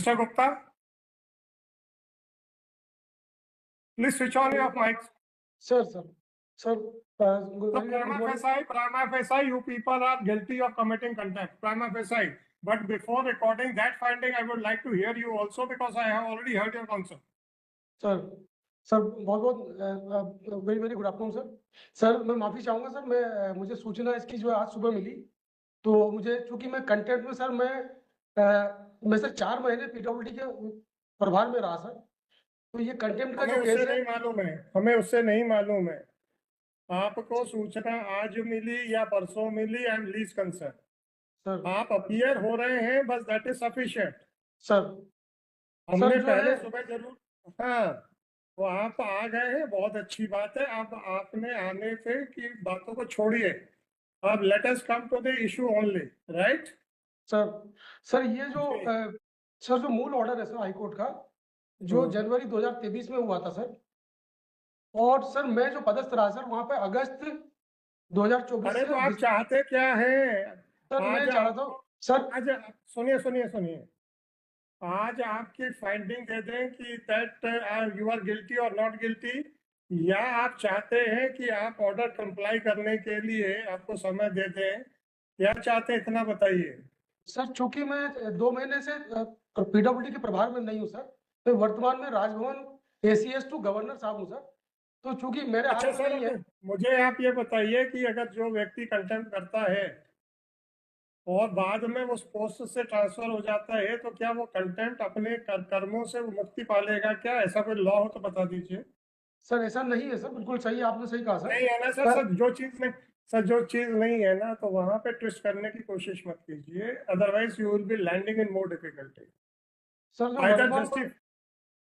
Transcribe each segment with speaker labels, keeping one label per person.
Speaker 1: Mr. Gupta, please switch on your mic.
Speaker 2: Sir,
Speaker 1: So prima facie, you people are guilty of committing contempt. Prima facie. But before recording that finding, I would like to hear you also because I have already heard your concern.
Speaker 2: Sir बहुत very very good afternoon sir मैं माफ़ी चाहूँगा sir मुझे सूचना इसकी जो आज सुबह मिली तो मुझे चूंकि मैं कंटेंट में सर मैं सर 4 महीने पीडब्ल्यूडी के प्रभार में रहा सर तो ये कंटेंट का जो केस है
Speaker 1: नहीं मालूम है, हमें उससे नहीं मालूम है। आपको सूचना आज मिली या परसों मिली, I am least concern.
Speaker 2: Sir
Speaker 1: आप अपीयर हो रहे हैं, बस दैट इज सफिशिएंट।
Speaker 2: सर
Speaker 1: हमने पहले सुबह जरूर, हाँ तो आप आ गए हैं, बहुत अच्छी बात है। अब आपने आने से की बातों को छोड़िए, अब let us come to the issue only, right?
Speaker 2: Sir ये जो मूल ऑर्डर है सर हाईकोर्ट का जो जनवरी 2023 में हुआ था सर, और सर मैं जो पदस्थ रहा सर वहां पे अगस्त 2024
Speaker 1: अरे तो आप चाहते क्या है
Speaker 2: सर? मैं चाह रहा था सर,
Speaker 1: आज सुनिए, आज आपकी फाइंडिंग दे दें कि दैट यू आर गिल्टी और नॉट गिल्टी, या आप चाहते हैं कि आप ऑर्डर कंप्लाई करने के लिए आपको समय दे दें, क्या चाहते हैं इतना बताइए।
Speaker 2: सर चूंकि मैं 2 महीने से पीडब्ल्यूडी के प्रभार में नहीं हूं सर, मैं वर्तमान में राजभवन एसीएस टू गवर्नर साहब हूं सर, तो चूंकि मेरे
Speaker 1: अच्छा
Speaker 2: हाथ में नहीं है।
Speaker 1: मुझे आप ये बताइए कि अगर जो व्यक्ति कंटेम्प्ट करता है और बाद में उस पोस्ट से ट्रांसफर हो जाता है तो क्या वो कंटेम्प्ट अपने कर्मों से मुक्ति पालेगा क्या? ऐसा कोई लॉ हो तो बता दीजिए।
Speaker 2: सर ऐसा नहीं है सर, बिल्कुल सही, आपने सही कहा सर।
Speaker 1: नहीं है ना सर, जो चीज नहीं है ना तो वहां पे ट्विस्ट करने की कोशिश मत कीजिए, otherwise you will be landing in more difficulty.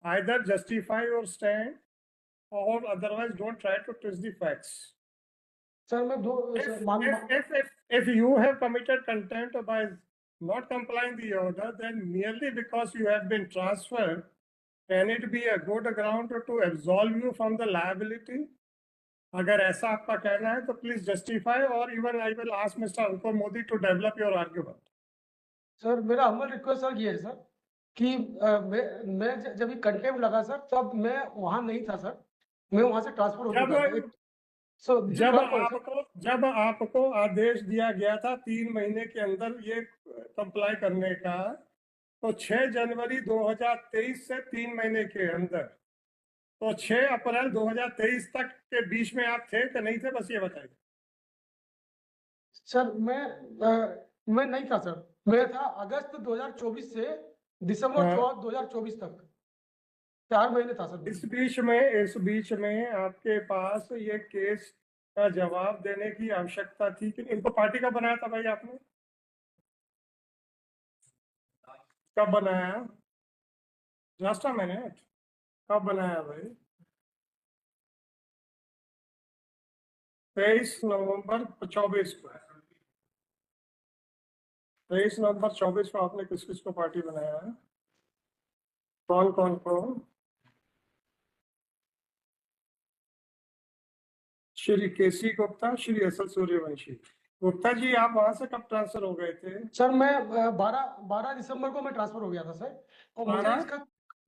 Speaker 1: either justify your stand or otherwise don't try to twist the facts.
Speaker 2: Sir,
Speaker 1: if you have committed contempt by not complying the order, then merely because you have been transferred, can it be a good ground to absolve you from the liability? अगर ऐसा आपका कहना है तो please justify, और even I will ask mister Ankur Modi to develop your argument.
Speaker 2: Sir मेरा humble request sir ये है सर कि मैं जब ये कंटेम्प्ट लगा सर तब मैं वहां नहीं था सर, मैं वहां से ट्रांसफर हो चुका था।
Speaker 1: जब आपको आदेश दिया गया था 3 महीने के अंदर ये कंप्लाई करने का, तो 6 जनवरी 2023 से 3 महीने के अंदर, तो 6 अप्रैल 2023 तक के बीच में आप थे कि नहीं थे, बस ये बताइए।
Speaker 2: सर मैं नहीं था सर, मैं था अगस्त 2024 से दिसंबर 2024 तक, 4 महीने था सर।
Speaker 1: इस बीच में आपके पास ये केस का जवाब देने की आवश्यकता थी कि इनको पार्टी का बनाया था भाई आपने? कब बनाया? जस्ट अ मिनट, कब बनाया भाई? 23 नवंबर 24 को। 23 नवंबर 24 को आपने किस किस को पार्टी बनाया है? कौन कौन को? श्री केसी गुप्ता, श्री एसएल सूर्यवंशी। गुप्ता जी आप वहां से कब ट्रांसफर हो गए थे?
Speaker 2: सर मैं 12 दिसंबर को मैं ट्रांसफर हो गया था सर, और मुझे इसका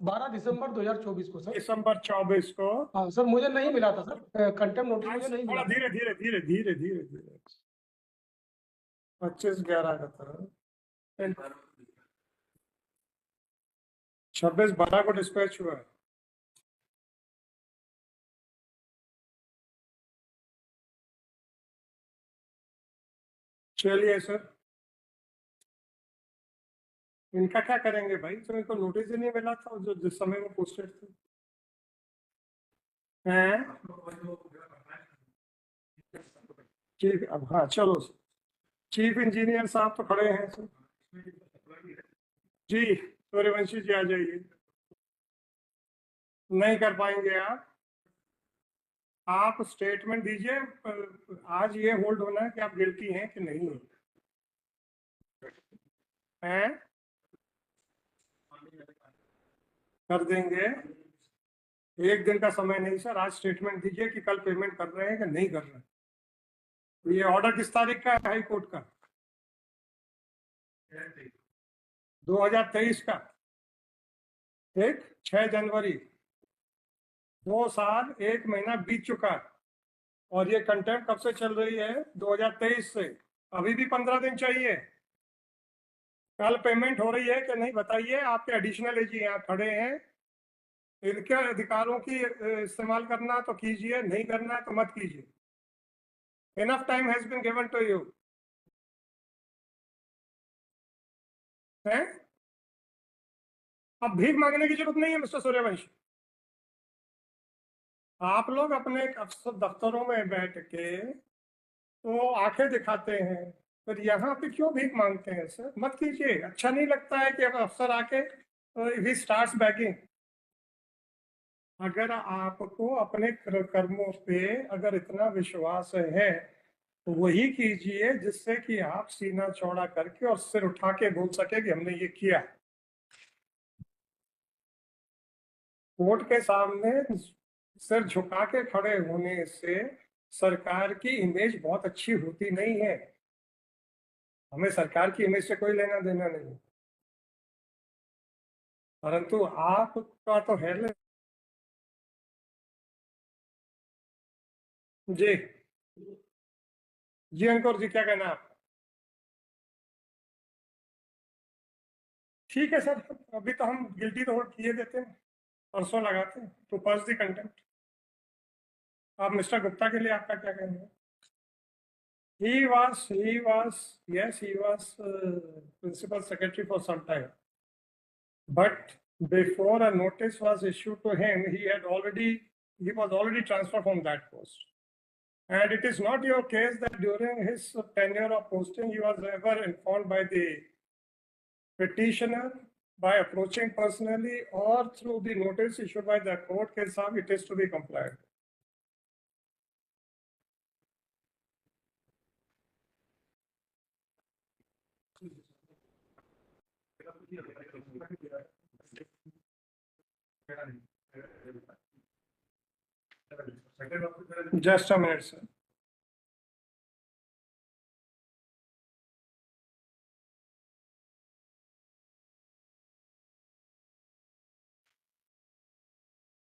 Speaker 2: 12 दिसंबर 2024 को सर।
Speaker 1: दिसंबर 24 को?
Speaker 2: हाँ सर, मुझे नहीं मिला था सर, कंटेम्प्ट नोटिस मुझे नहीं मिला।
Speaker 1: धीरे धीरे धीरे धीरे धीरे धीरे 25/11 का था, 26/12 को डिस्पैच हुआ। चलिए सर, इनका क्या करेंगे भाई, तो इनको नोटिस ही नहीं मिला था जो जिस समय में पोस्टेड थे। ठीक, अब हाँ चलो, चीफ इंजीनियर साहब तो खड़े हैं सर जी, सूर्यवंशी जी आ जाइए। नहीं कर पाएंगे आप स्टेटमेंट दीजिए। आज ये होल्ड होना है कि आप गिल्टी हैं कि नहीं हैं। कर देंगे, 1 दिन का समय नहीं सर, आज स्टेटमेंट दीजिए कि कल पेमेंट कर रहे हैं कि नहीं कर रहे हैं। ये ऑर्डर किस तारीख का है हाई कोर्ट का? 2023 का। एक 6 जनवरी 2 साल 1 महीना बीत चुका, और ये कंटेंट कब से चल रही है? 2023 से। अभी भी 15 दिन चाहिए। कल पेमेंट हो रही है कि नहीं बताइए? आपके एडिशनल एजी यहाँ खड़े हैं, इनके अधिकारों की इस्तेमाल करना तो कीजिए, नहीं करना है तो मत कीजिए। Enough time has been given to you. है, अब भीख मांगने की जरूरत नहीं है मिस्टर सूर्यवंशी। आप लोग अपने अफसर दफ्तरों में बैठ के तो आंखें दिखाते हैं, फिर यहाँ पे क्यों भीख मांगते हैं? सर मत कीजिए, अच्छा नहीं लगता है कि अब अफसर आके ही स्टार्ट्स बैगिंग। अगर आपको अपने कर्मों पे अगर इतना विश्वास है तो वही कीजिए जिससे कि आप सीना चौड़ा करके और सिर उठा के बोल सके कि हमने ये किया। कोर्ट के सामने सिर झुका के खड़े होने से सरकार की इमेज बहुत अच्छी होती नहीं है। हमें सरकार की इमेज से कोई लेना देना नहीं, परंतु आपका तो है। जी जी अंकुर जी, क्या कहना है आपका? ठीक है सर, अभी तो हम गिल्टी तो होल्ड किए देते हैं, परसों लगाते हैं तो पर्स दी कंटेंट। आप मिस्टर गुप्ता के लिए आपका क्या कहना है? He was, yes, he was principal secretary for some time. But before a notice was issued to him, he was already transferred from that post. And it is not your case that during his tenure of posting, he was ever informed by the petitioner by approaching personally or through the notice issued by the court case of it is to be complied. Just a minute, sir.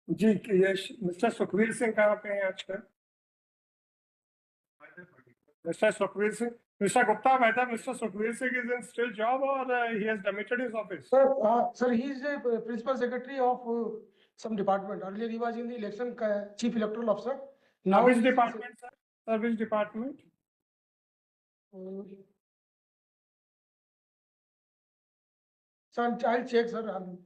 Speaker 1: जी, ये mister Sukhvir Singh कहाँ पे हैं आजकल? Mister Sukhvir Singh, Mr. Gupta, whether Mr. Sukhbir Singh is in still job or he has demitted his office?
Speaker 2: Sir, he is a principal secretary of some department. Earlier, he was in the election chief electoral officer. Now,
Speaker 1: which department, sir? Sir, which department?
Speaker 2: Sir, I'll check, sir.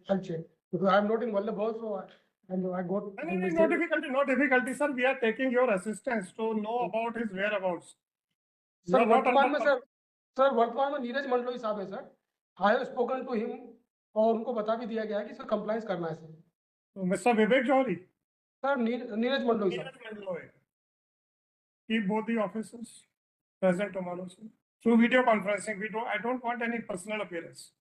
Speaker 2: I'll check because I'm not in Vallabh, so I got.
Speaker 1: No difficulty, sir. We are taking your assistance to know about his whereabouts.
Speaker 2: Sir, वर्तमान में sir वर्तमान में नीरज मंडलोई साहब है sir. I have spoken to him और उनको बता भी दिया गया है कि सर कंप्लायंस करना है sir.
Speaker 1: Mr. Vivek Johri.
Speaker 2: Sir Neeraj Mandloi sir.
Speaker 1: Neeraj Mandloi. Keep both the officers present tomorrow, sir. Through video conferencing, I don't want any personal appearance.